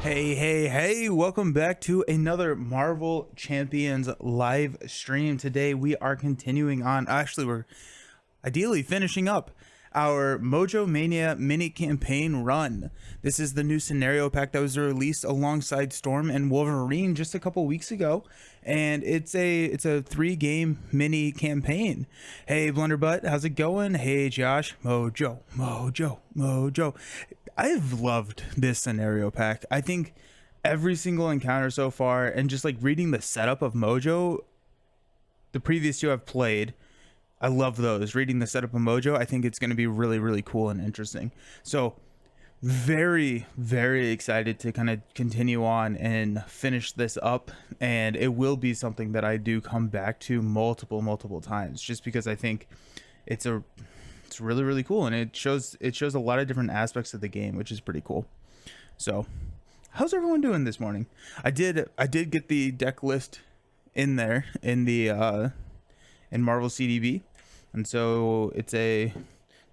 Hey, welcome back to another Marvel Champions live stream. Today we are continuing on, actually we're ideally finishing up our Mojo Mania mini campaign run. This is the new scenario pack that was released alongside Storm and Wolverine just a couple weeks ago, and it's a 3-game mini campaign. Hey Blunderbutt, how's it going? Hey Josh, Mojo. I've loved this scenario pack. I think every single encounter so far, and just like reading the setup of Mojo, the previous two I've played, I love those. Reading the setup of Mojo, I think it's going to be really cool and interesting. So very excited to kind of continue on and finish this up, and it will be something that I do come back to multiple times, just because I think it's really cool, and it shows a lot of different aspects of the game, which is pretty cool. So how's everyone doing this morning? I did get the deck list in there in the in Marvel CDB, and so it's a,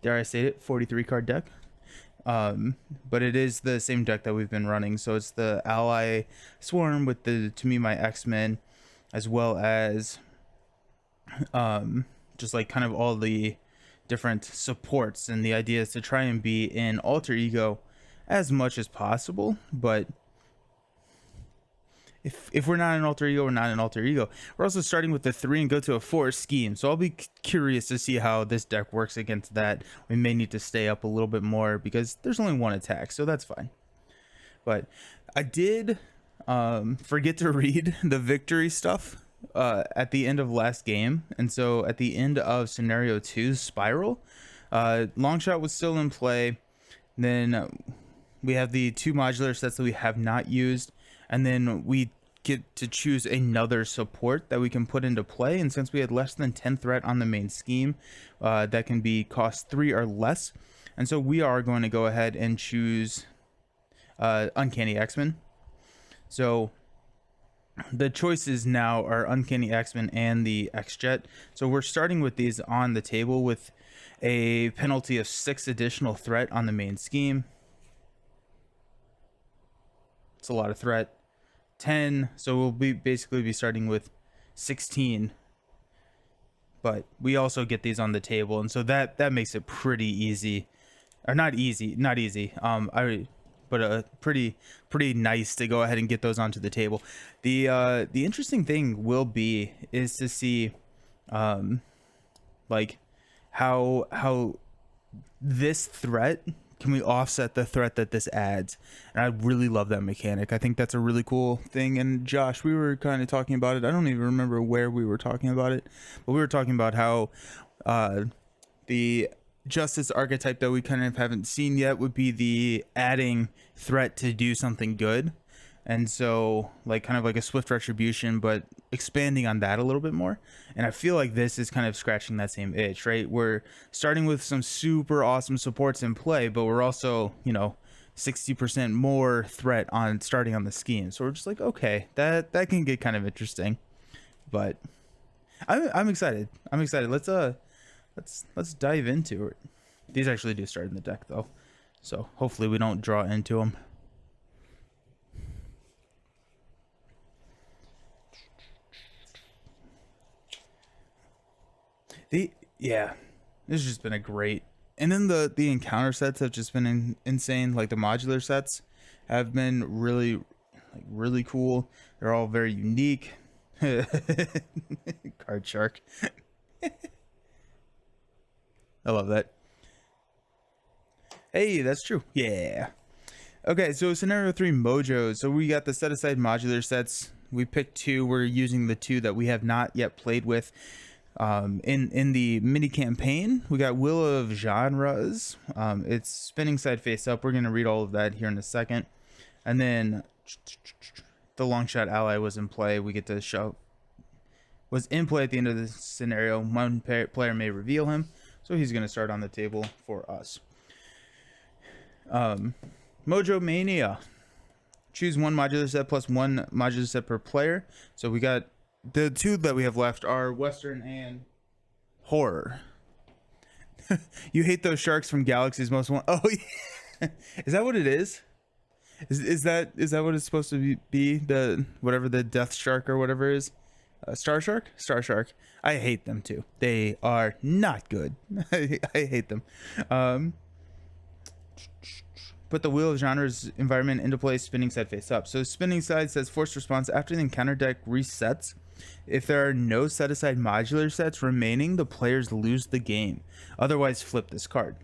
dare I say it, 43 card deck, but it is the same deck that we've been running. So it's the Ally Swarm with the To Me My X-Men, as well as just like kind of all the different supports, and the idea is to try and be in alter ego as much as possible. But if we're not an alter ego, we're not an alter ego. We're also starting with the 3 and go to a 4 scheme, so I'll be curious to see how this deck works against that. We may need to stay up a little bit more because there's only one attack, so that's fine. But I did forget to read the victory stuff at the end of last game, and so at the end of scenario 2's Spiral, Longshot was still in play. Then we have the 2 modular sets that we have not used, and then we get to choose another support that we can put into play. And since we had less than 10 threat on the main scheme, that can be cost 3 or less, and so we are going to go ahead and choose Uncanny X-Men. So the choices now are Uncanny X-Men and the X-Jet. So we're starting with these on the table with a penalty of 6 additional threat on the main scheme. It's a lot of threat. 10, so we'll basically be starting with 16. But we also get these on the table, and so that makes it pretty easy. Or not easy. But pretty nice to go ahead and get those onto the table. The interesting thing will be is to see like how this threat, can we offset the threat that this adds. And I really love that mechanic. I think that's a really cool thing. And Josh, we were kind of talking about it. I don't even remember where we were talking about it, but we were talking about how the Justice archetype that we kind of haven't seen yet would be the adding threat to do something good. And so like kind of like a swift retribution, but expanding on that a little bit more. And I feel like this is kind of scratching that same itch, right? We're starting with some super awesome supports in play, but we're also, 60% more threat on starting on the scheme. So we're just like, okay, that can get kind of interesting. But I'm excited. Let's dive into it. These actually do start in the deck though, so hopefully we don't draw into them. This has just been a great, and then the encounter sets have just been insane. Like the modular sets have been really cool. They're all very unique. Card shark. I love that. Hey, that's true. Yeah. Okay, so scenario 3 Mojo. So we got the set aside modular sets. We picked 2. We're using the 2 that we have not yet played with. In the mini campaign, we got Will of Genres. It's spinning side face up. We're gonna read all of that here in a second. And then the Longshot ally was in play. We get to show was in play at the end of the scenario. One player may reveal him. So he's going to start on the table for us. Mojo Mania. Choose 1 modular set plus 1 modular set per player. So we got the 2 that we have left are Western and Horror. You hate those sharks from Galaxy's Most Wanted. Oh, yeah. Is that what it is? Is that what it's supposed to be? The whatever the Death Shark or whatever is, Star Shark, Star Shark. I hate them too. They are not good. I hate them. Put the Wheel of Genres environment into play, spinning side face up. So spinning side says forced response after the encounter deck resets. If there are no set aside modular sets remaining, the players lose the game. Otherwise, flip this card.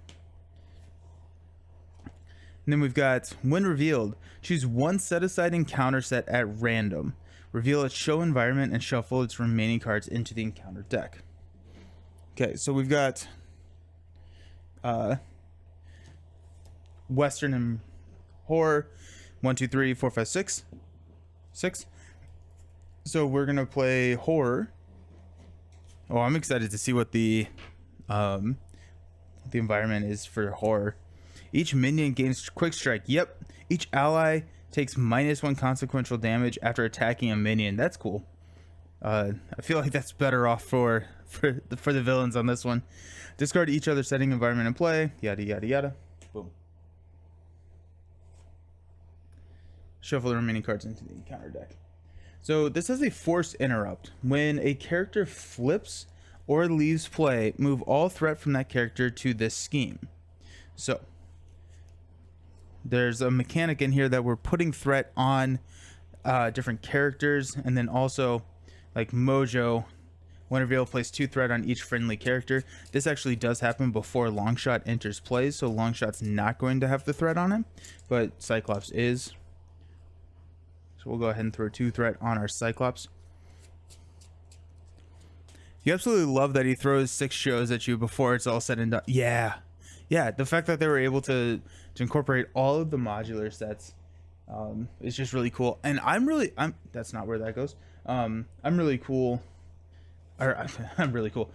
And then we've got when revealed, choose one set aside encounter set at random. Reveal its show environment and shuffle its remaining cards into the encounter deck. Okay, so we've got Western and horror 1 2 3 4 5 6 6. So we're gonna play horror. Oh, I'm excited to see what the environment is for horror. Each minion gains quick strike. Yep. Each ally takes -1 consequential damage after attacking a minion. That's cool. I feel like that's better off for the villains on this one. Discard each other setting environment in play. Yada yada yada. Boom. Shuffle the remaining cards into the encounter deck. So this has a force interrupt. When a character flips or leaves play, move all threat from that character to this scheme. So there's a mechanic in here that we're putting threat on different characters, and then also like Mojo, when revealed, place 2 threat on each friendly character. This actually does happen before Longshot enters play, so Longshot's not going to have the threat on him, but Cyclops is. So we'll go ahead and throw 2 threat on our Cyclops. You absolutely love that he throws 6 shows at you before it's all said and done. Yeah. The fact that they were able to incorporate all of the modular sets is just really cool. And I'm that's not where that goes. I'm really cool. I'm really cool.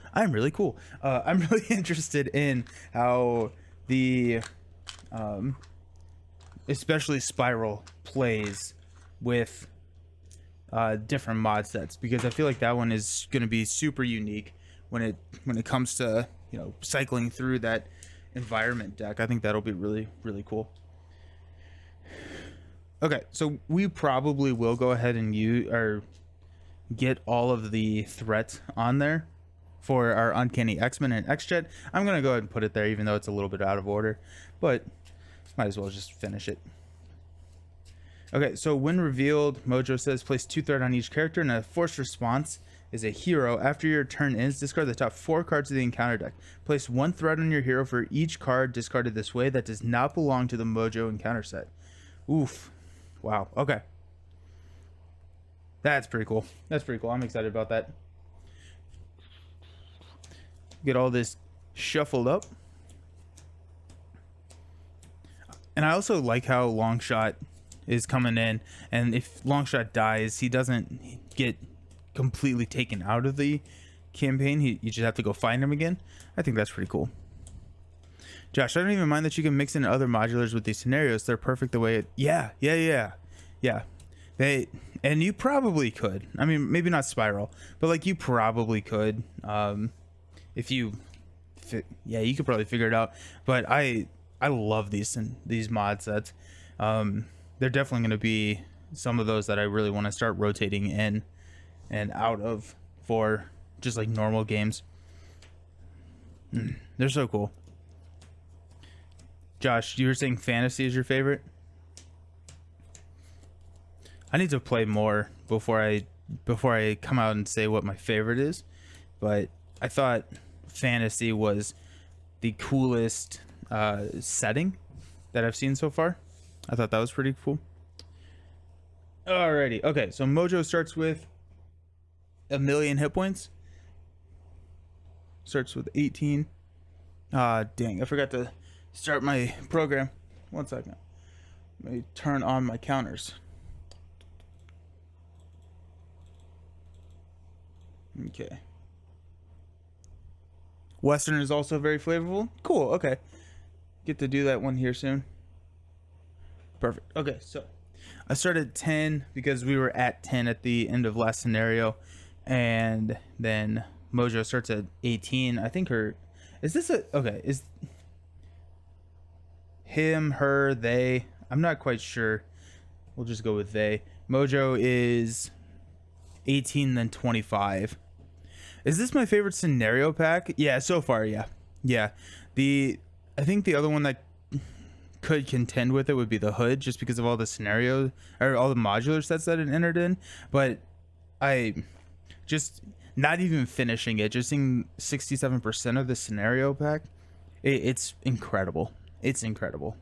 I'm really interested in how the especially Spiral plays with different mod sets, because I feel like that one is going to be super unique when it comes to, you know, cycling through that environment deck. I think that'll be really cool. Okay, so we probably will go ahead and get all of the threats on there for our Uncanny X-Men and X-Jet. I'm gonna go ahead and put it there, even though it's a little bit out of order, but might as well just finish it. Okay, so when revealed, Mojo says place 2 threat on each character, and a forced response is a hero. After your turn ends, discard the top 4 cards of the encounter deck. Place 1 threat on your hero for each card discarded this way that does not belong to the Mojo encounter set. Oof. Wow. Okay. That's pretty cool. I'm excited about that. Get all this shuffled up. And I also like how Longshot is coming in, and if Longshot dies, he doesn't get completely taken out of the campaign. You just have to go find him again. I think that's pretty cool. Josh, I don't even mind that you can mix in other modulars with these scenarios. They're perfect the way it... Yeah. And you probably could. I mean, maybe not Spiral, but like you probably could. If you... you could probably figure it out. But I love these mod sets. They're definitely going to be some of those that I really want to start rotating in and out of for just like normal games. They're so cool. Josh, you were saying fantasy is your favorite? I need to play more before I come out and say what my favorite is, but I thought fantasy was the coolest setting that I've seen so far. I thought that was pretty cool. Alrighty. Okay, so Mojo starts with 1,000,000 hit points. Starts with 18. Dang, I forgot to start my program. 1 second. Let me turn on my counters. Okay. Western is also very flavorful. Cool, okay. Get to do that one here soon. Perfect. Okay, so I started at 10 because we were at 10 at the end of last scenario, and then Mojo starts at 18. I think is him, her, they, I'm not quite sure We'll just go with they. Mojo is 18, then 25. Is this my favorite scenario pack? Yeah, so far, yeah. Yeah. I think the other one that could contend with it would be the hood, just because of all the scenarios or all the modular sets that it entered in. But I just not even finishing it, just seeing 67% of the scenario pack, it's incredible. It's incredible.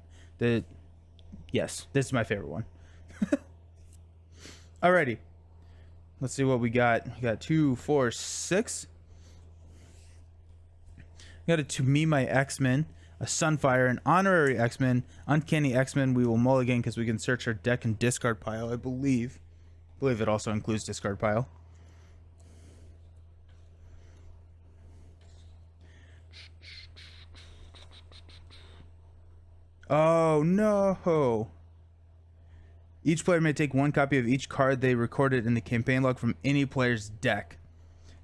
Yes, this is my favorite one. Alrighty, let's see what we got. We got 2, 4, 6. We got a To Me My X-Men, a Sunfire, an Honorary X-Men, Uncanny X-Men. We will mulligan because we can search our deck and discard pile, I believe. It also includes discard pile. Oh no! Each player may take one copy of each card they recorded in the campaign log from any player's deck.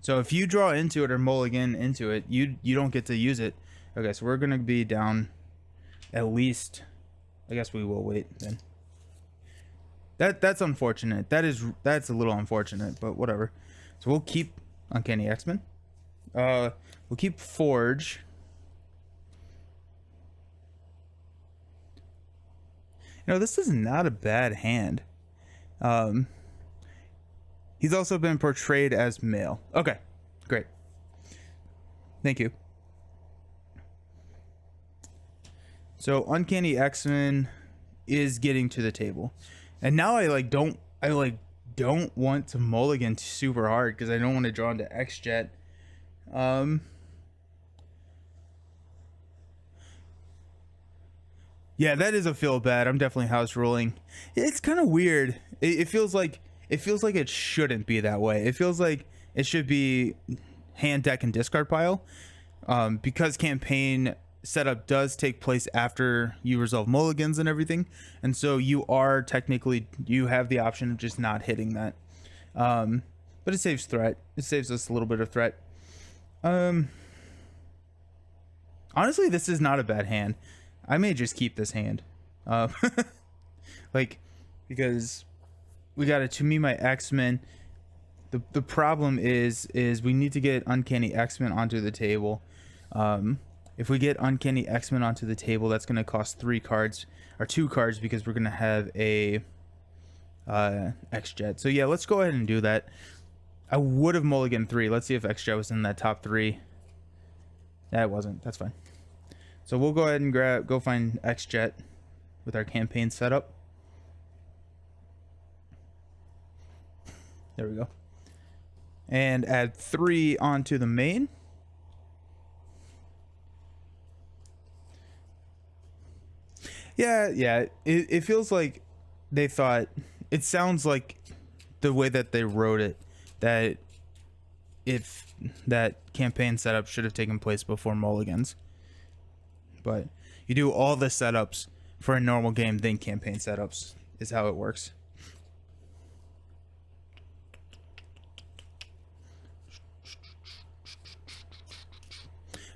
So if you draw into it or mulligan into it, you don't get to use it. Okay, so we're gonna be down at least. I guess we will wait then. That's unfortunate. That's a little unfortunate, but whatever. So we'll keep Uncanny X-Men. We'll keep Forge. You know, this is not a bad hand. He's also been portrayed as male. Okay, great. Thank you. So Uncanny X-Men is getting to the table. And now I don't want to mulligan super hard because I don't want to draw into X-Jet. Yeah, that is a feel bad. I'm definitely house ruling. It's kind of weird. It feels like it shouldn't be that way. It feels like it should be hand, deck, and discard pile. Because campaign setup does take place after you resolve mulligans and everything, and so you have the option of just not hitting that. But it saves threat. It saves us a little bit of threat. Honestly, this is not a bad hand. I may just keep this hand, because we got a To Me My X-Men. The problem is we need to get Uncanny X-Men onto the table. If we get Uncanny X-Men onto the table, that's going to cost 3 cards or 2 cards because we're going to have a X-Jet. So yeah, let's go ahead and do that. I would have mulliganed 3. Let's see if X-Jet was in that top 3. That wasn't. That's fine. So we'll go ahead and go find X-Jet with our campaign setup. There we go. And add 3 onto the main. Yeah. It feels like they thought. It sounds like the way that they wrote it, that if that campaign setup should have taken place before mulligans. But you do all the setups for a normal game, then campaign setups is how it works.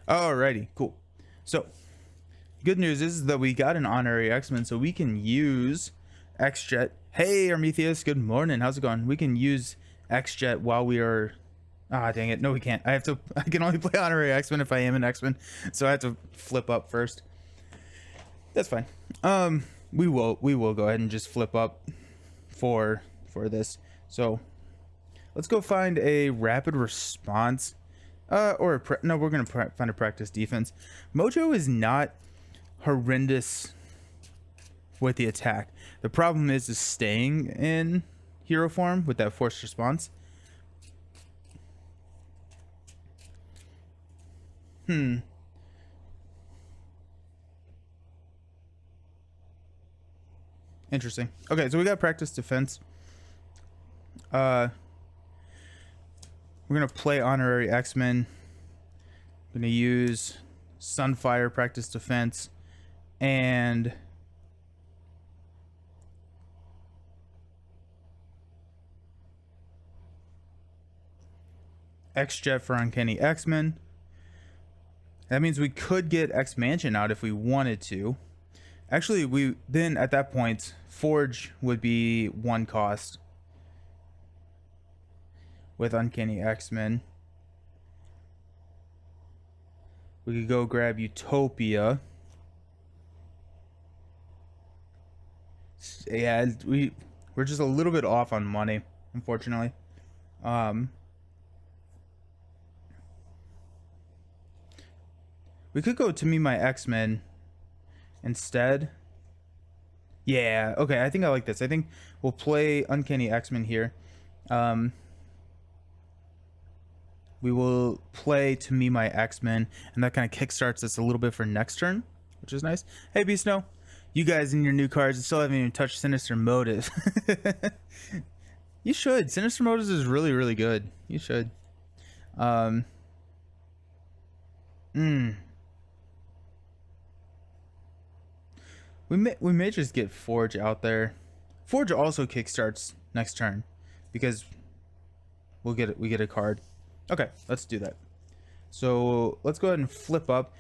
Alrighty, cool. So, good news is that we got an Honorary X-Men, so we can use X-Jet. Hey, Armetheus, good morning. How's it going? We can use X-Jet while we are... Ah, dang it. No, we can't. I can only play Honorary X-Men if I am an X-Men, so I have to flip up first. That's fine. We will go ahead and just flip up for this. So, let's go find a rapid response. No, we're going to find a practice defense. Mojo is not horrendous with the attack. The problem is staying in hero form with that forced response. Interesting. Okay, so we got practice defense. We're gonna play Honorary X-Men. Gonna use Sunfire practice defense and X-Jet for Uncanny X-Men. That means we could get X-Mansion out if we wanted to. Actually, we then at that point, Forge would be 1 cost with Uncanny X-Men. We could go grab Utopia. Yeah, we're just a little bit off on money, unfortunately. We could go to me my X-Men instead. Yeah, okay, I think I like this. I think we'll play Uncanny X-Men here. We will play to me my X-Men, and that kind of kickstarts us a little bit for next turn, which is nice. Hey, Beast Snow, you guys in your new cards still haven't even touched Sinister Motive. You should. Sinister Motive is really, really good. You should. We may just get Forge out there. Forge also kickstarts next turn because we get a card. Okay, let's do that. So let's go ahead and flip up.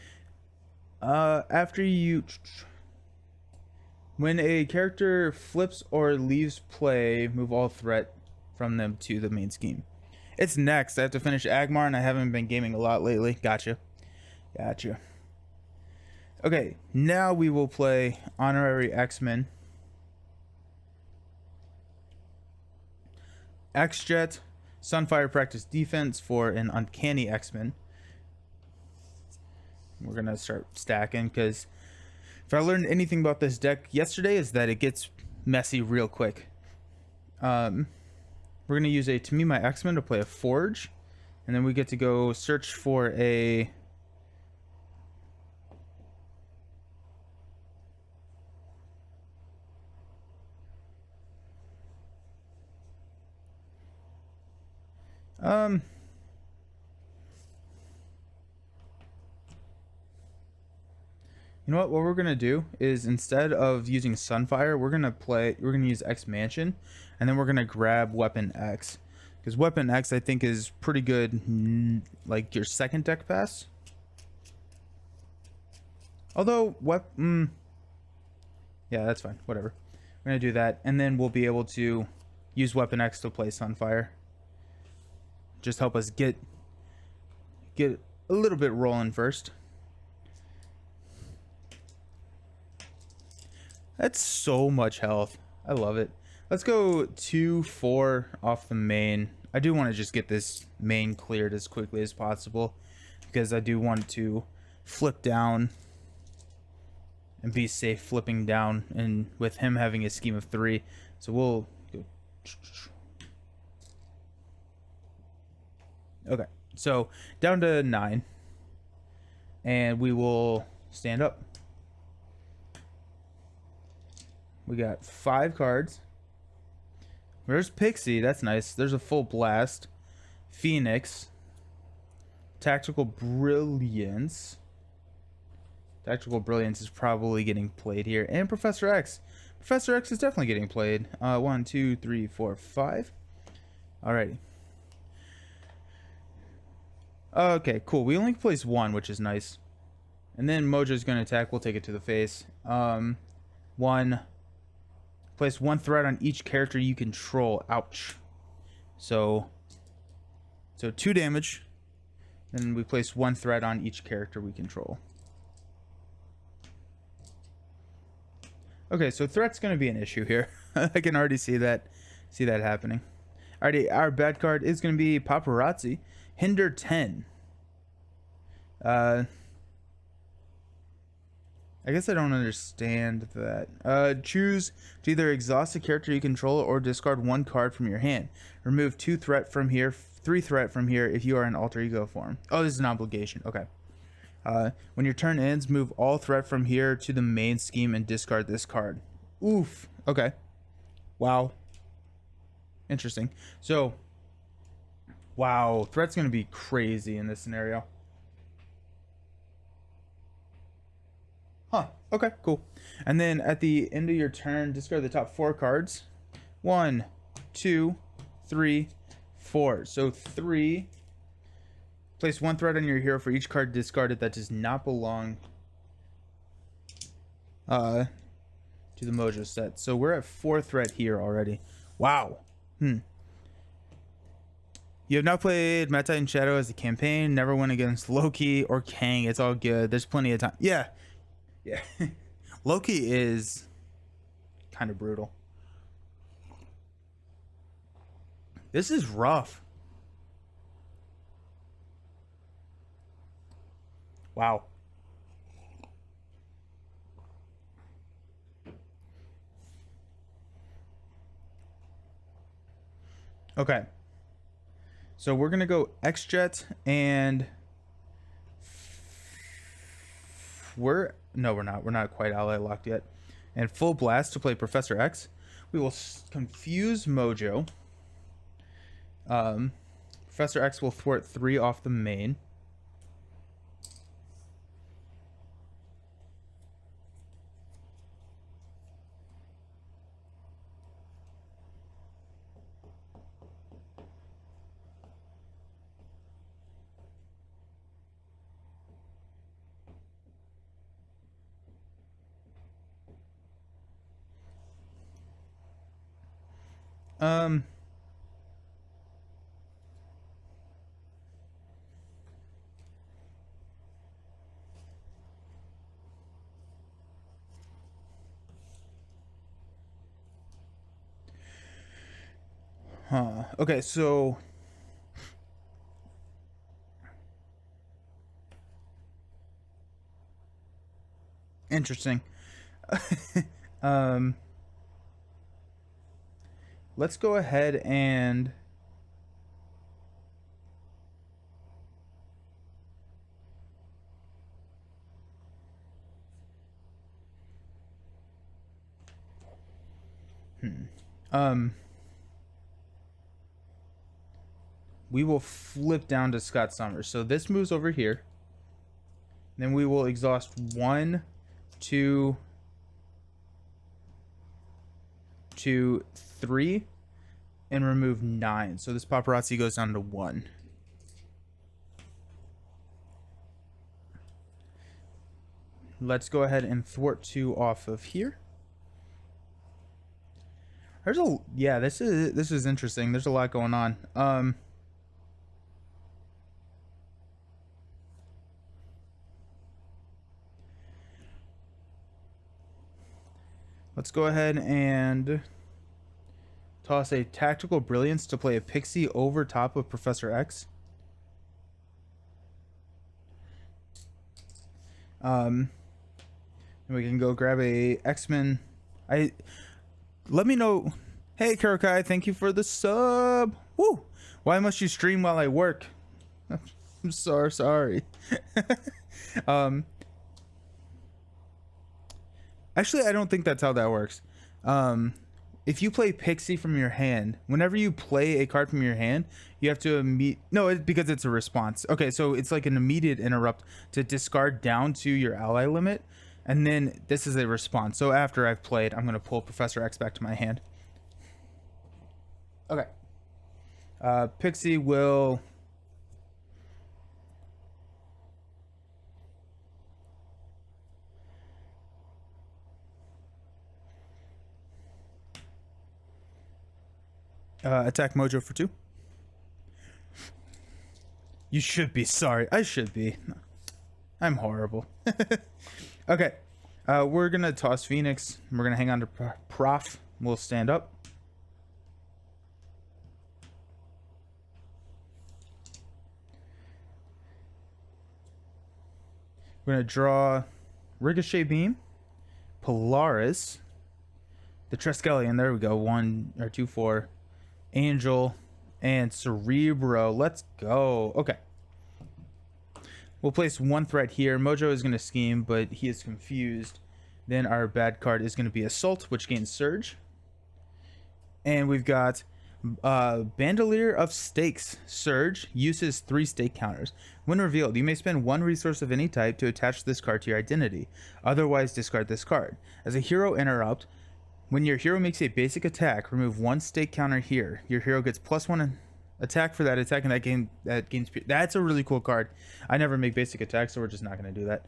After you, when a character flips or leaves play, move all threat from them to the main scheme. It's next. I have to finish Agmar, and I haven't been gaming a lot lately. Gotcha. Okay, now we will play Honorary X-Men. X-Jet, Sunfire Practice Defense for an Uncanny X-Men. We're going to start stacking because if I learned anything about this deck yesterday is that it gets messy real quick. We're going to use a To Me My X-Men to play a Forge, and then we get to go search for a... You know what we're gonna do is instead of using Sunfire, we're gonna use X Mansion, and then we're gonna grab Weapon X, because Weapon X I think is pretty good, like your second deck pass. Although yeah, that's fine. Whatever. We're gonna do that, and then we'll be able to use Weapon X to play Sunfire. Just help us get a little bit rolling first. That's so much health. I love it. Let's go 2-4 off the main. I do want to just get this main cleared as quickly as possible because I do want to flip down and be safe flipping down, and with him having a scheme of 3. So we'll go. Okay, so down to 9, and we will stand up. We got 5 cards. There's Pixie, that's nice. There's a Full Blast, Phoenix, Tactical Brilliance. Tactical Brilliance is probably getting played here, and Professor X. Professor X is definitely getting played. 1, 2, 3, 4, 5. Alrighty. Okay, cool. We only place 1, which is nice. And then Mojo's gonna attack. We'll take it to the face. 1. Place 1 threat on each character you control. Ouch. So 2 damage. And we place 1 threat on each character we control. Okay, so threat's going to be an issue here. I can already see that happening. Alrighty, our bad card is going to be Paparazzi. Hinder 10. I guess I don't understand that. Choose to either exhaust a character you control or discard 1 card from your hand. Remove 2 threat from here, 3 threat from here if you are in alter ego form. Oh, this is an obligation. Okay. When your turn ends, move all threat from here to the main scheme and discard this card. Oof. Okay. Wow. Interesting. So, wow. Threat's going to be crazy in this scenario. Huh. Okay, cool. And then at the end of your turn, discard the top 4 cards. 1, 2, 3, 4. So 3. Place 1 threat on your hero for each card discarded that does not belong to the Mojo set. So we're at 4 threat here already. Wow. You have now played Mad Titan Shadow as a campaign. Never win against Loki or Kang. It's all good. There's plenty of time. Yeah. Yeah. Loki is kind of brutal. This is rough. Wow. Okay. So we're going to go X-Jet and we're not. We're not quite ally locked yet. And full blast to play Professor X. We will confuse Mojo. Professor X will thwart 3 off the main. Okay, so interesting. Let's go ahead and we will flip down to Scott Summers. So this moves over here. Then we will exhaust 1, 2, 3, and remove 9. So this paparazzi goes down to 1. Let's go ahead and thwart 2 off of here. There's a this is interesting. There's a lot going on. Let's go ahead and toss a Tactical Brilliance to play a Pixie over top of Professor X. And we can go grab a X-Men. Let me know. Hey, Kurokai, thank you for the sub. Woo! Why must you stream while I work? I'm so sorry. Actually, I don't think that's how that works. If you play Pixie from your hand, whenever you play a card from your hand, you have to because it's a response. Okay, so it's like an immediate interrupt to discard down to your ally limit, and then this is a response. So after I've played, I'm gonna pull Professor X back to my hand. Okay. Pixie will attack Mojo for 2. You should be sorry. I should be. I'm horrible. Okay. We're gonna toss Phoenix. We're gonna hang on to Prof. We'll stand up. We're gonna draw Ricochet Beam, Polaris, the Triskelion. There we go. 1 or 2, 4. Angel and Cerebro. Let's go. Okay. We'll place 1 threat here. Mojo is going to scheme, but he is confused. Then our bad card is going to be Assault, which gains Surge. And we've got Bandolier of Stakes. Surge uses 3 stake counters. When revealed, you may spend 1 resource of any type to attach this card to your identity. Otherwise, discard this card. As a hero interrupt, when your hero makes a basic attack, remove 1 stake counter here. Your hero gets +1 attack for that attack, and that gains. That's a really cool card. I never make basic attacks, so we're just not going to do that.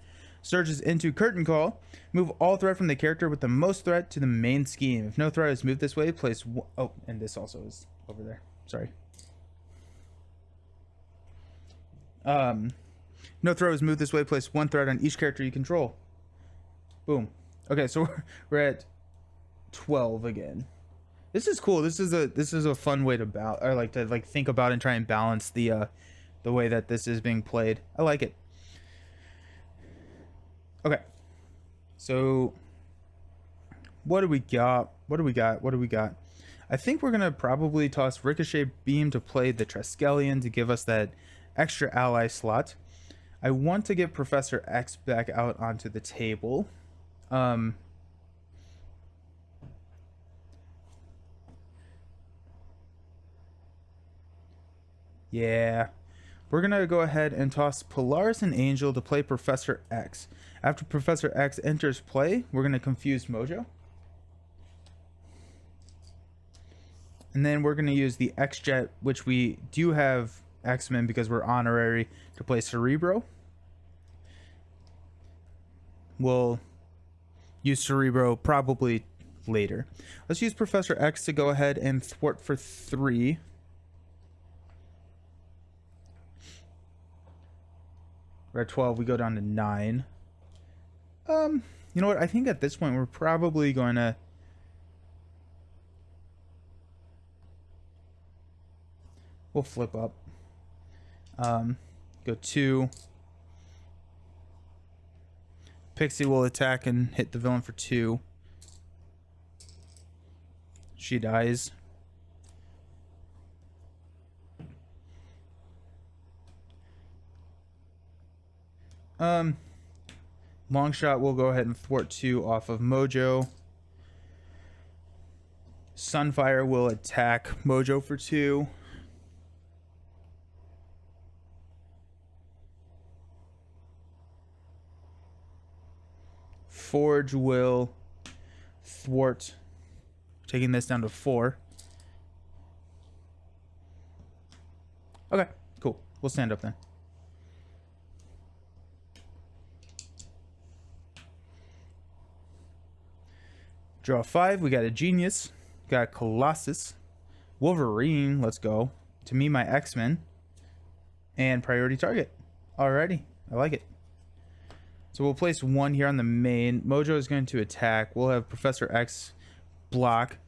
Surges into Curtain Call. Move all threat from the character with the most threat to the main scheme. If no threat is moved this way, place oh, and this also is over there. Sorry. No threat is moved this way, place 1 threat on each character you control. Boom. Okay, so we're at 12 again. This is cool. This is a fun way to think about and try and balance the way that this is being played. I like it. Okay. So what do we got? I think we're gonna probably toss Ricochet Beam to play the Triskelion to give us that extra ally slot. I want to get Professor X back out onto the table. Yeah. We're going to go ahead and toss Polaris and Angel to play Professor X. After Professor X enters play, we're going to confuse Mojo. And then we're going to use the X-Jet, which we do have X-Men because we're honorary, to play Cerebro. We'll use Cerebro probably later. Let's use Professor X to go ahead and thwart for 3. We're at 12, we go down to 9. You know what? I think at this point we're probably going to we'll flip up. Go 2. Pixie will attack and hit the villain for 2. She dies. Long shot will go ahead and thwart 2 off of Mojo. Sunfire will attack Mojo for 2. Forge will thwart, taking this down to 4. Okay, cool. We'll stand up then. Draw 5. We got a Genius. Got a Colossus. Wolverine. Let's go. To me, my X-Men. And priority target. Alrighty. I like it. So we'll place 1 here on the main. Mojo is going to attack. We'll have Professor X block.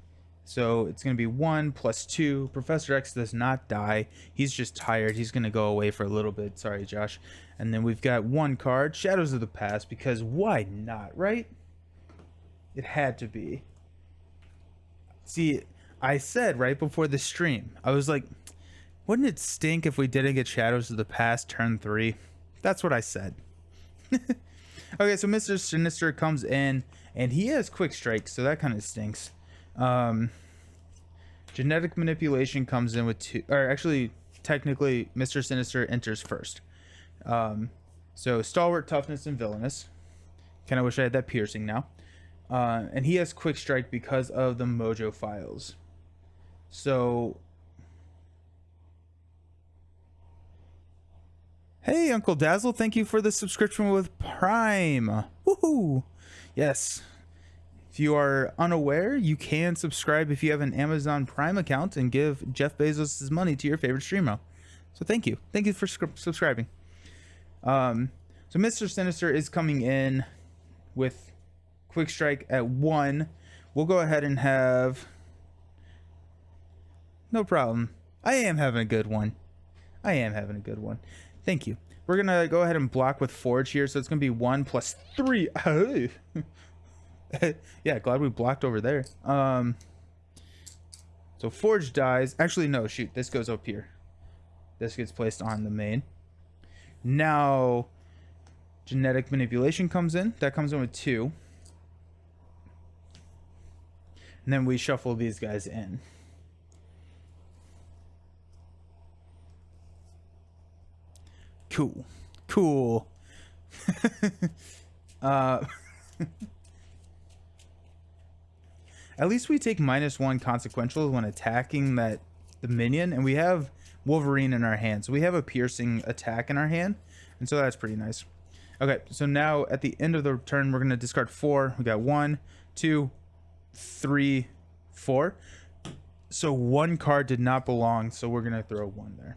So it's going to be 1 plus 2. Professor X does not die. He's just tired. He's going to go away for a little bit. Sorry, Josh. And then we've got 1 card. Shadows of the Past. Because why not, right? It had to be. See, I said right before the stream, I was like, wouldn't it stink if we didn't get Shadows of the Past turn 3? That's what I said. Okay, so Mr. Sinister comes in, and he has Quick Strike, so that kind of stinks. Genetic Manipulation comes in with 2, or actually, technically, Mr. Sinister enters first. So Stalwart, Toughness, and Villainous. Kind of wish I had that piercing now. And he has Quick Strike because of the Mojo files. So, hey, Uncle Dazzle, thank you for the subscription with Prime. Woohoo! Yes. If you are unaware, you can subscribe if you have an Amazon Prime account and give Jeff Bezos' money to your favorite streamer. So thank you. Thank you for subscribing. So Mr. Sinister is coming in with Quick Strike at 1. We'll go ahead and have... No problem. I am having a good one. Thank you. We're going to go ahead and block with Forge here. So it's going to be 1 plus 3. Yeah, glad we blocked over there. So Forge dies. Actually, no, shoot. This goes up here. This gets placed on the main. Now, Genetic Manipulation comes in. That comes in with 2. And then we shuffle these guys in. Cool. At least we take -1 consequential when attacking the minion, and we have Wolverine in our hand. So we have a piercing attack in our hand, and so that's pretty nice. Okay, so now at the end of the turn, we're going to discard 4. We got 1, 2, 3, 4. So 1 card did not belong, so we're going to throw 1 there.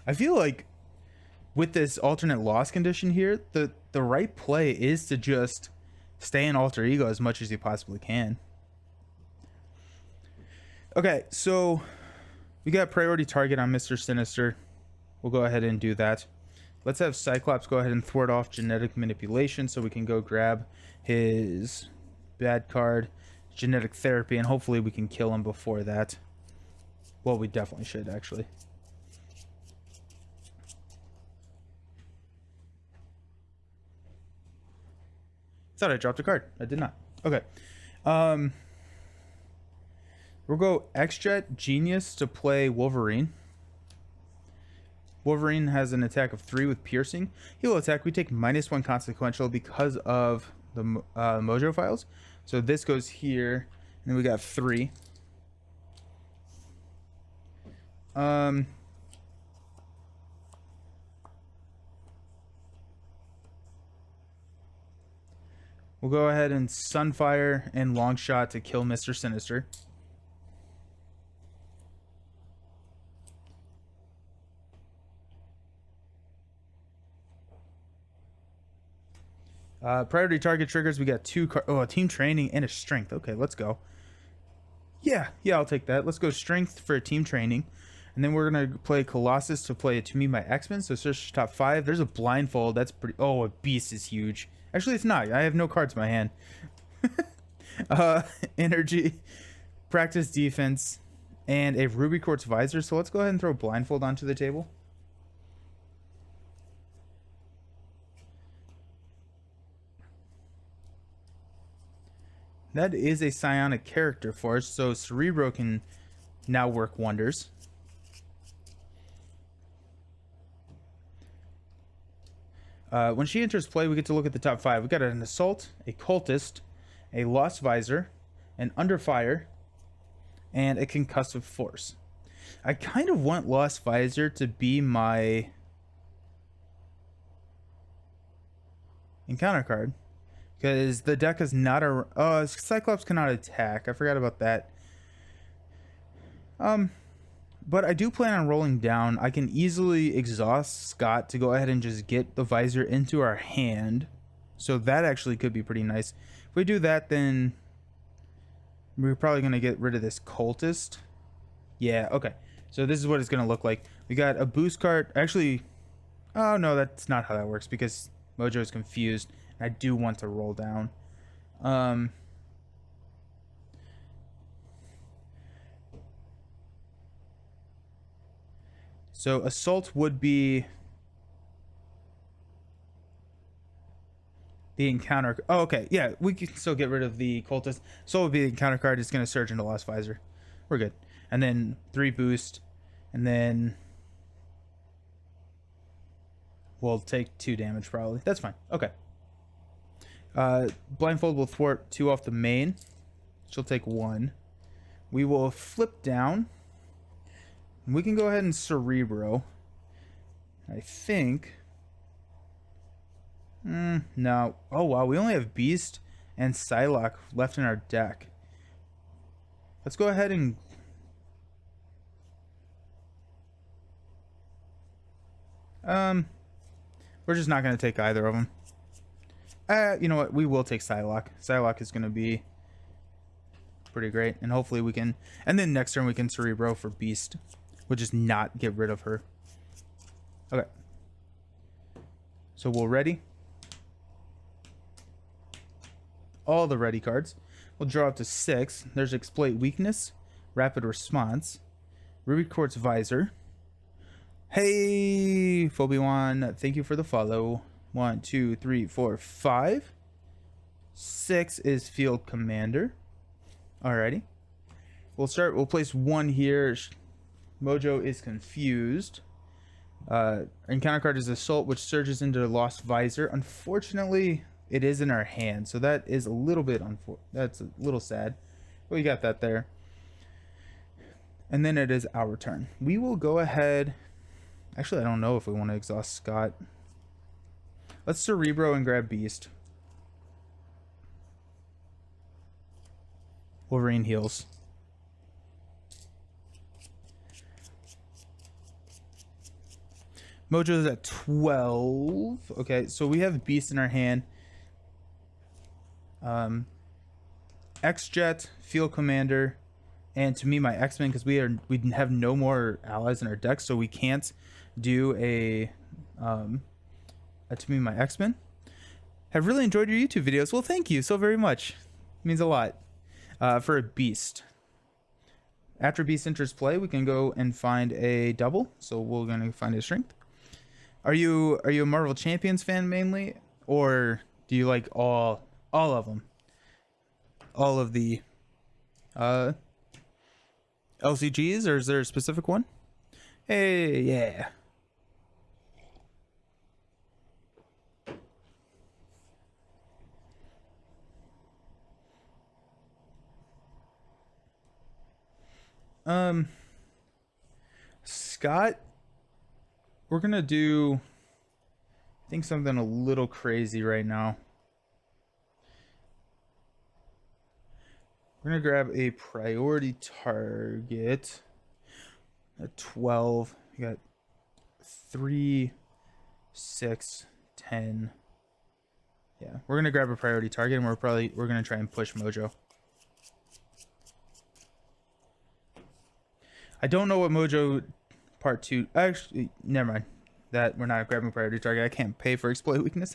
I feel like with this alternate loss condition here, the right play is to just stay in alter ego as much as you possibly can. Okay, so we got priority target on Mr. Sinister. We'll go ahead and do that. Let's have Cyclops go ahead and thwart off genetic manipulation so we can go grab his bad card, genetic therapy, and hopefully we can kill him before that. Well, we definitely should, actually. Thought I dropped a card. I did not. Okay. We'll go X-Jet Genius to play Wolverine. Wolverine has an attack of 3 with piercing. He will attack. We take -1 consequential because of the Mojo files. So this goes here, and then we got 3. We'll go ahead and Sunfire and Longshot to kill Mr. Sinister. Priority target triggers. We got 2 a team training and a strength. Okay, let's go. Yeah, I'll take that. Let's go strength for a team training. And then we're going to play Colossus to play To Me My X-Men. So search top 5. There's a blindfold. That's pretty... Oh, a beast is huge. Actually, it's not. I have no cards in my hand. Energy, practice defense, and a Ruby Quartz Visor. So let's go ahead and throw blindfold onto the table. That is a psionic character for us, so Cerebro can now work wonders. When she enters play, we get to look at the top 5. We got an Assault, a Cultist, a Lost Visor, an Under Fire, and a Concussive Force. I kind of want Lost Visor to be my encounter card, because the deck is not a... Cyclops cannot attack. I forgot about that. But I do plan on rolling down. I can easily exhaust Scott to go ahead and just get the Visor into our hand. So that actually could be pretty nice. If we do that, then we're probably going to get rid of this Cultist. Yeah, okay. So this is what it's going to look like. We got a boost card. Actually, oh no, that's not how that works because Mojo is confused. I do want to roll down. So Assault would be the encounter. Oh, okay. Yeah, we can still get rid of the Cultist. Assault would be the encounter card. It's going to surge into Lost Visor. We're good. And then 3 boost. And then we'll take 2 damage probably. That's fine. Okay. Blindfold will thwart 2 off the main. She'll take 1. We will flip down. We can go ahead and Cerebro. I think. No. Oh, wow. We only have Beast and Psylocke left in our deck. Let's go ahead and... we're just not going to take either of them. You know what? We will take Psylocke. Psylocke is going to be pretty great. And hopefully we can... And then next turn we can Cerebro for Beast. We'll just not get rid of her. Okay. So we'll ready. All the ready cards. We'll draw up to 6. There's Exploit Weakness. Rapid Response. Ruby Quartz Visor. Hey, Phoebe1, thank you for the follow. 1, 2, 3, 4, 5. 6 is Field Commander. Alrighty. We'll place 1 here. Mojo is confused. Encounter card is Assault, which surges into Lost Visor. Unfortunately, it is in our hand, so that is a little bit that's a little sad. But we got that there. And then it is our turn. We will go ahead. Actually, I don't know if we want to exhaust Scott. Let's Cerebro and grab Beast. Wolverine heals. Mojo's at 12. Okay, so we have Beast in our hand. X-Jet, Field Commander, and to me my X-Men, because we have no more allies in our deck, so we can't do a to me my X-Men. Have really enjoyed your YouTube videos. Well, thank you so very much. It means a lot. For a Beast. After Beast enters play, we can go and find a double. So we're gonna find a strength. Are you a Marvel Champions fan mainly, or do you like all of them? All of the LCGs, or is there a specific one? Hey, yeah. Scott, we're gonna do, I think, something a little crazy right now. We're gonna grab a priority target at 12. We got 3, 6, 10. Yeah, we're gonna grab a priority target, and we're gonna try and push Mojo. I don't know what Mojo Part 2... Actually, never mind. That we're not grabbing priority target. I can't pay for exploit weakness.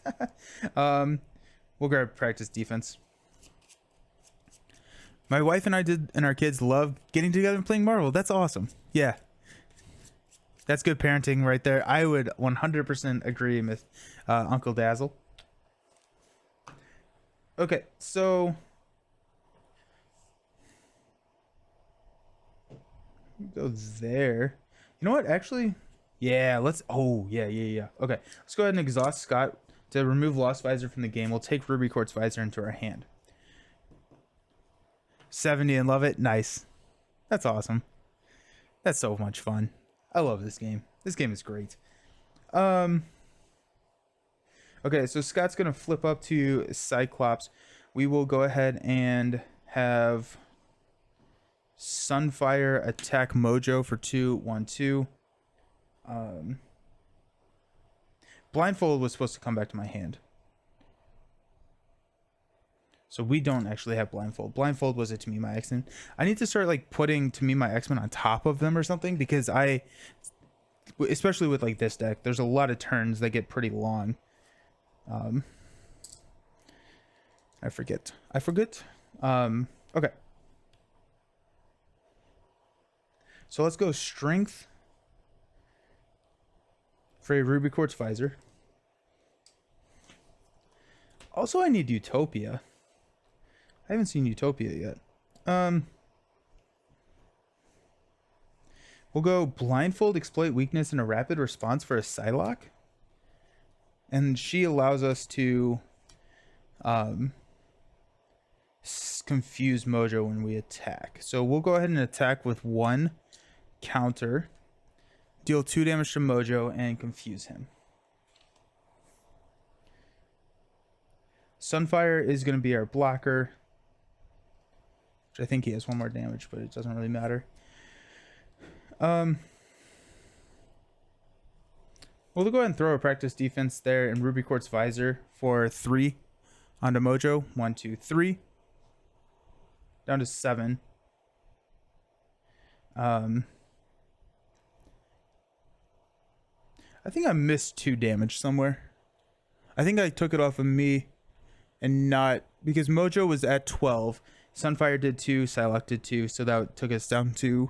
We'll grab practice defense. My wife and I and our kids love getting together and playing Marvel. That's awesome. Yeah. That's good parenting right there. I would 100% agree with Uncle Dazzle. Okay, so... go there. You know what? Actually, yeah, let's... Oh, yeah. Okay, let's go ahead and exhaust Scott to remove Lost Visor from the game. We'll take Ruby Quartz Visor into our hand. 70 and love it. Nice. That's awesome. That's so much fun. I love this game. This game is great. Okay, so Scott's going to flip up to Cyclops. We will go ahead and have Sunfire attack Mojo for 2, 1, 2. Blindfold was supposed to come back to my hand. So we don't actually have Blindfold. Blindfold was a To Me My X-Men. I need to start like putting To Me My X-Men on top of them or something, because especially with like this deck, there's a lot of turns that get pretty long. I forget. Okay. So let's go Strength for a Ruby Quartz Visor. Also, I need Utopia. I haven't seen Utopia yet. We'll go Blindfold, Exploit Weakness, and a Rapid Response for a Psylocke. And she allows us to confuse Mojo when we attack. So we'll go ahead and attack with 1 counter, deal 2 damage to Mojo, and confuse him. Sunfire is going to be our blocker, which I think he has 1 more damage, but it doesn't really matter. We'll go ahead and throw a practice defense there and Ruby Quartz Visor for 3 onto Mojo. 1, 2, 3. Down to 7. I think I missed 2 damage somewhere. I think I took it off of me and not... because Mojo was at 12. Sunfire did 2. Psylocke did 2. So that took us down to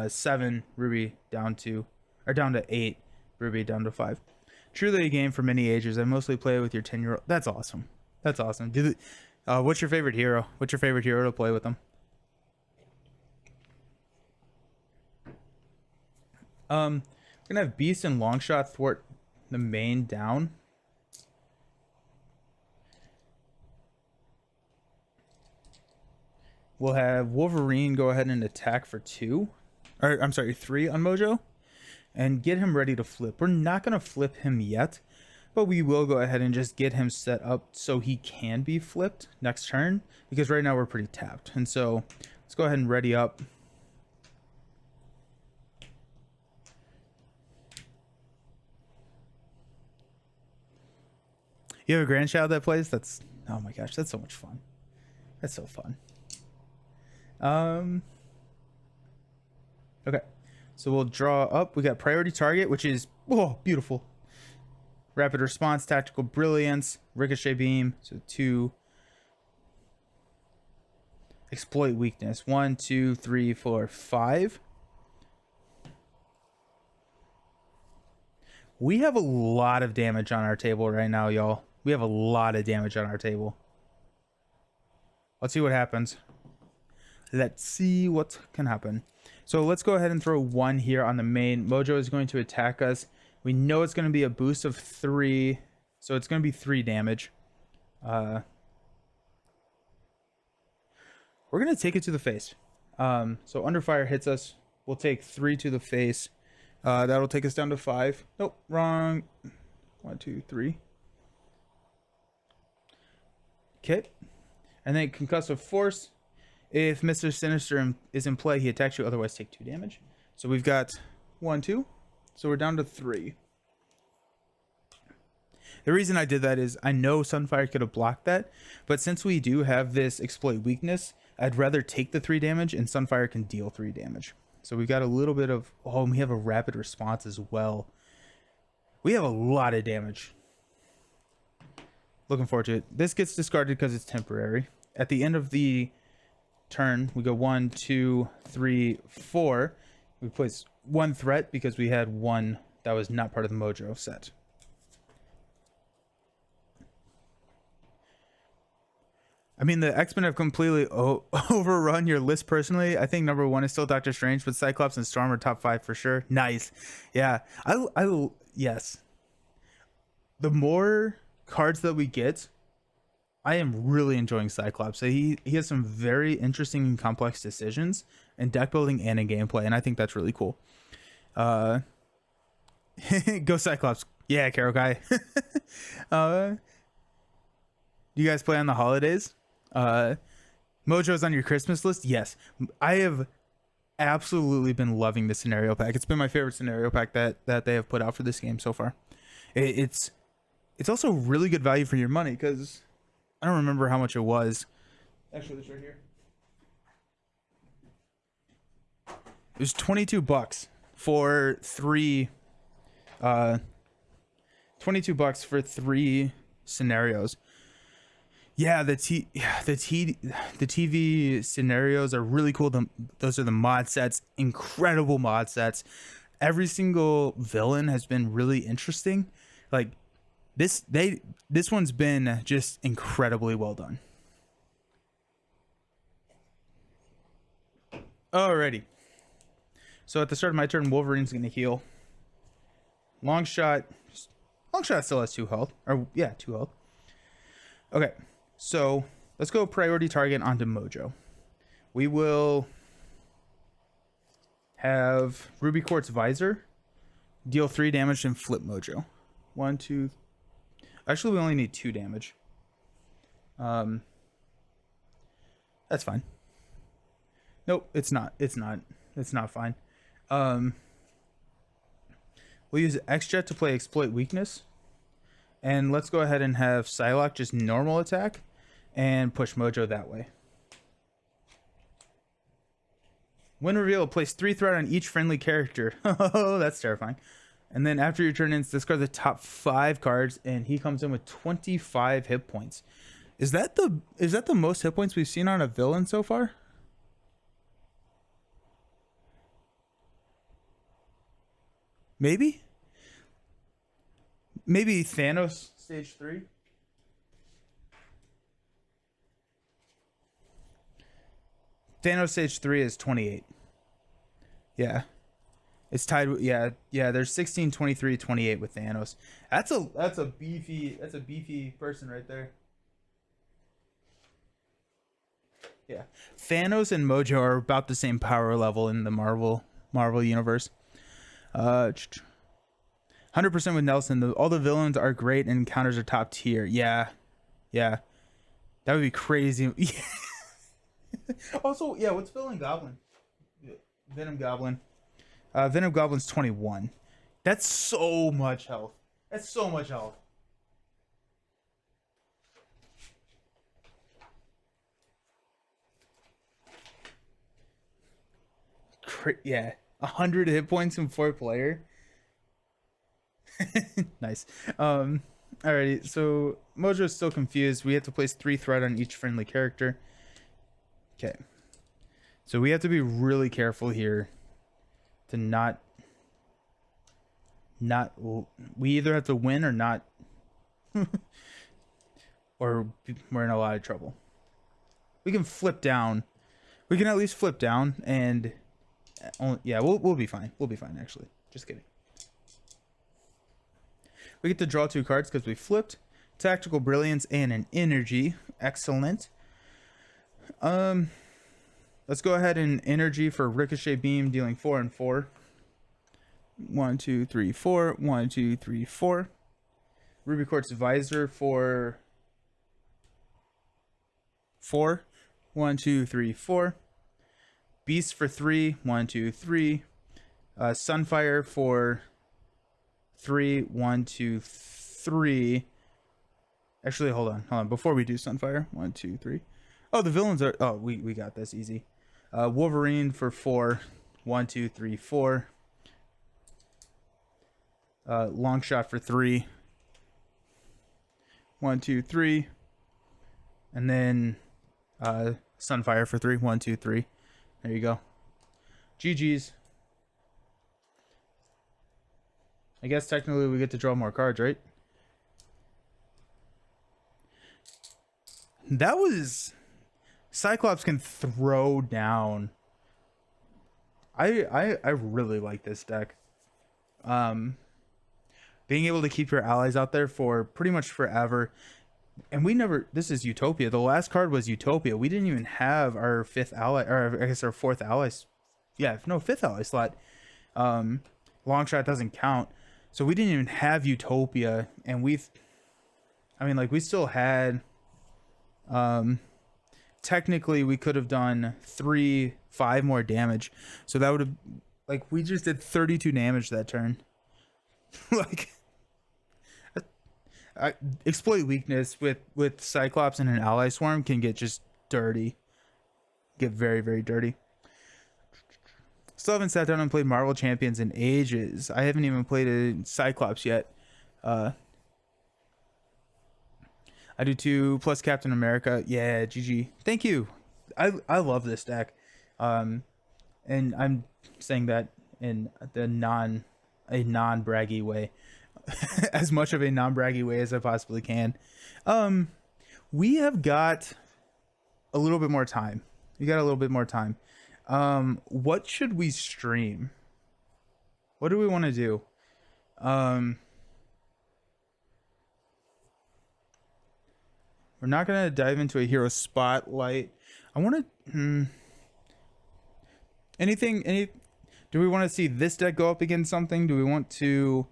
7. Ruby down to... or down to 8. Ruby down to 5. Truly a game for many ages. I mostly play with your 10-year-old. That's awesome. That's awesome. What's your favorite hero? What's your favorite hero to play with them? We're gonna have Beast and Longshot thwart the main down. We'll have Wolverine go ahead and attack for 2. Or, I'm sorry, 3 on Mojo. and get him ready to flip. We're not going to flip him yet, but we will go ahead and just get him set up so he can be flipped next turn, because right now we're pretty tapped. And so let's go ahead and ready up. You have a grandchild that plays? That's, oh my gosh, that's so much fun. That's so fun. Okay, so we'll draw up. We got priority target, which is, oh, beautiful. Rapid response, tactical brilliance, ricochet beam. So 2. Exploit weakness. 1, 2, 3, 4, 5. We have a lot of damage on our table right now, y'all. We have a lot of damage on our table. Let's see what happens. Let's see what can happen. So let's go ahead and throw 1 here on the main. Mojo is going to attack us. We know it's going to be a boost of 3. So it's going to be 3 damage. We're going to take it to the face. So under fire hits us. We'll take 3 to the face. That'll take us down to 5. Nope, wrong. 1, 2, 3. Okay. And then concussive force. If Mr. Sinister is in play, he attacks you. Otherwise, take 2 damage. So we've got 1, 2. So we're down to 3. The reason I did that is I know Sunfire could have blocked that, but since we do have this exploit weakness, I'd rather take the 3 damage, and Sunfire can deal 3 damage. So we've got a little bit of, oh, and we have a rapid response as well. We have a lot of damage. Looking forward to it. This gets discarded because it's temporary. At the end of the turn, we go 1, 2, 3, 4. We place 1 threat because we had 1 that was not part of the Mojo set. I mean, the X-Men have completely overrun your list personally. I think number 1 is still Doctor Strange, but Cyclops and Storm are top 5 for sure. Nice. Yeah. Yes. The more cards that we get, I am really enjoying Cyclops. So he has some very interesting and complex decisions in deck building and in gameplay, and I think that's really cool. Go Cyclops. Yeah, Karo Kai. Do you guys play on the holidays? Mojo's on your Christmas list? Yes. I have absolutely been loving the scenario pack. It's been my favorite scenario pack that they have put out for this game so far. It's also really good value for your money, because I don't remember how much it was. Actually, it's right here. It was $22 for 3 $22 for 3 scenarios. Yeah, the TV scenarios are really cool. Those are the mod sets, incredible mod sets. Every single villain has been really interesting. Like this one's been just incredibly well done. Alrighty. So at the start of my turn, Wolverine's gonna heal. Longshot still has 2 health. Or yeah, 2 health. Okay. So let's go priority target onto Mojo. We will have Ruby Quartz Visor, deal 3 damage, and flip Mojo. 1, 2. Actually, we only need 2 damage. That's fine. Nope, it's not. It's not fine. We'll use X-Jet to play Exploit Weakness. And let's go ahead and have Psylocke just normal attack and push Mojo that way. When revealed, place 3 threat on each friendly character. Oh, that's terrifying. And then after your turn ends, discard the top 5 cards, and he comes in with 25 hit points. Is that the most hit points we've seen on a villain so far? Maybe Thanos stage 3. Thanos stage 3 is 28. Yeah. It's tied with, yeah, there's 16, 23, 28 with Thanos. That's a beefy person right there. Yeah. Thanos and Mojo are about the same power level in the Marvel universe. 100% with Nelson. All the villains are great and encounters are top tier. Yeah, yeah, that would be crazy. Also, yeah, what's Villain Goblin? Venom Goblin. Venom Goblin's 21. That's so much health. That's so much health. Yeah, 100 hit points from 4-player. Nice. Alrighty, so Mojo's still confused. We have to place 3 threat on each friendly character. Okay. So we have to be really careful here to not we either have to win or not or we're in a lot of trouble. We can flip down. We can at least flip down and yeah, we'll be fine. We'll be fine actually. Just kidding. We get to draw 2 cards because we flipped. Tactical Brilliance and an Energy. Excellent. Let's go ahead and Energy for Ricochet Beam, dealing 4 and 4. 1, 2, 3, 4. 1, 2, 3, 4. Ruby Quartz Visor for 4. 1, 2, 3, 4. Beast for 3. 1, 2, 3. Sunfire for 3. 1, 2, 3. Actually, hold on. Before we do Sunfire, 1, 2, 3. Oh, the villains are. Oh, we got this easy. Wolverine for 4. 1, 2, 3, 4. Long Shot for 3. 1, 2, 3. And then Sunfire for 3. 1, 2, 3. There you go. GG's. I guess technically we get to draw more cards, right? That was... Cyclops can throw down. I really like this deck. Being able to keep your allies out there for pretty much forever. And we never... This is Utopia. The last card was Utopia. We didn't even have our 5th ally... Or I guess our 4th ally... Yeah, no, 5th ally slot. Long Shot doesn't count. So we didn't even have Utopia. And we've... I mean, like, we still had... Technically, we could have done 5 more damage. So that would have... Like, we just did 32 damage that turn. Like... exploit weakness with Cyclops and an ally swarm can get just dirty. Get very, very dirty. Still haven't sat down and played Marvel Champions in ages. I haven't even played a Cyclops yet. I do 2 plus Captain America. Yeah, GG. Thank you. I love this deck. And I'm saying that in the non-braggy way. As much of a non-braggy way as I possibly can. We have got a little bit more time. What should we stream? What do we want to do? We're not gonna dive into a hero spotlight. I want to do we want to see this deck go up against something? Do we want to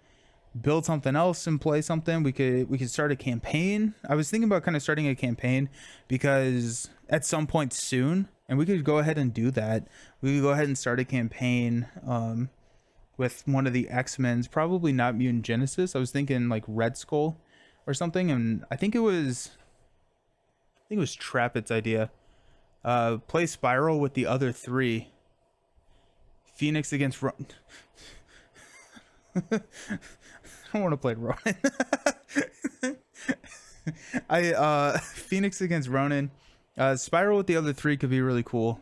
build something else and play something? We could start a campaign. I was thinking about kind of starting a campaign because at some point soon, and we could go ahead and do that. We could go ahead and start a campaign with one of the X-Men's, probably not Mutant Genesis. I was thinking like Red Skull or something, and I think it was Trappett's idea. Play Spiral with the other 3. Phoenix against I don't want to play Ronin. Phoenix against Ronin. Spiral with the other 3 could be really cool.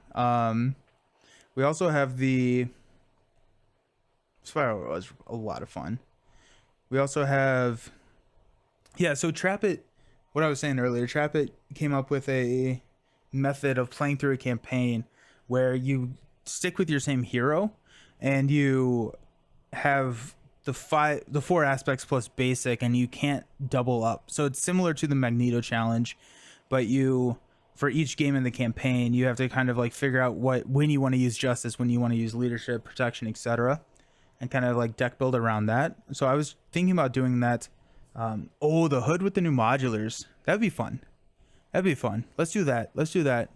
We also have the Spiral was a lot of fun. We also have so Trappett, what I was saying earlier, Trappett came up with a method of playing through a campaign where you stick with your same hero and you have the 4 aspects plus basic, and you can't double up. So it's similar to the Magneto challenge, but for each game in the campaign, you have to kind of like figure out when you want to use justice, when you want to use leadership, protection, etc. and kind of like deck build around that. So I was thinking about doing that. Oh, the hood with the new modulars. That'd be fun. That'd be fun. Let's do that. Let's do that.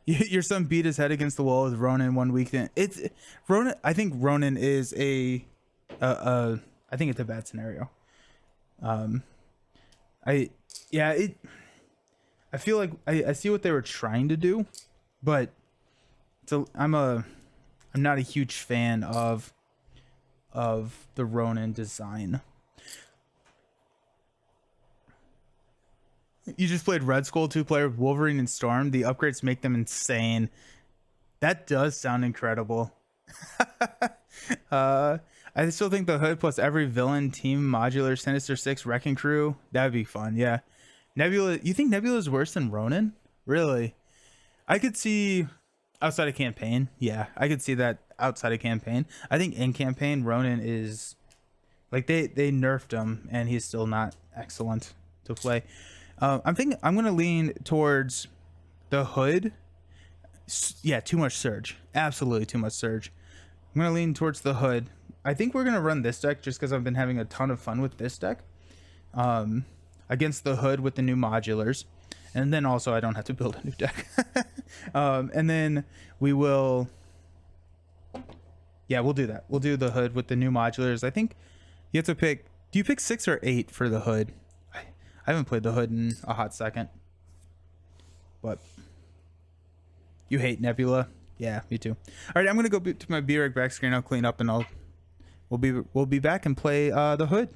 Your son beat his head against the wall with Ronan one weekend. It's Ronan. I think Ronan is I think it's a bad scenario. I feel like I see what they were trying to do, but I'm not a huge fan of the Ronin design. You just played Red Skull 2-player with Wolverine and Storm. The upgrades make them insane. That does sound incredible. I still think the hood plus every villain team modular Sinister 6 Wrecking Crew. That'd be fun, yeah. Nebula, you think Nebula is worse than Ronin? Really? I could see outside of campaign. Yeah, I could see that outside of campaign. I think in campaign, Ronin is like they nerfed him and he's still not excellent to play. I'm thinking I'm gonna lean towards the hood. Yeah, too much surge. Absolutely too much surge. I'm gonna lean towards the hood. I think we're gonna run this deck just because I've been having a ton of fun with this deck. Against the hood with the new modulars, and then also I don't have to build a new deck. And then we will. Yeah, we'll do that. We'll do the hood with the new modulars. I think you have to pick. Do you pick 6 or 8 for the hood? I haven't played the hood in a hot second. But you hate Nebula? Yeah, me too. All right, I'm gonna go to my B-Reg back screen. I'll clean up and we'll be back and play the hood.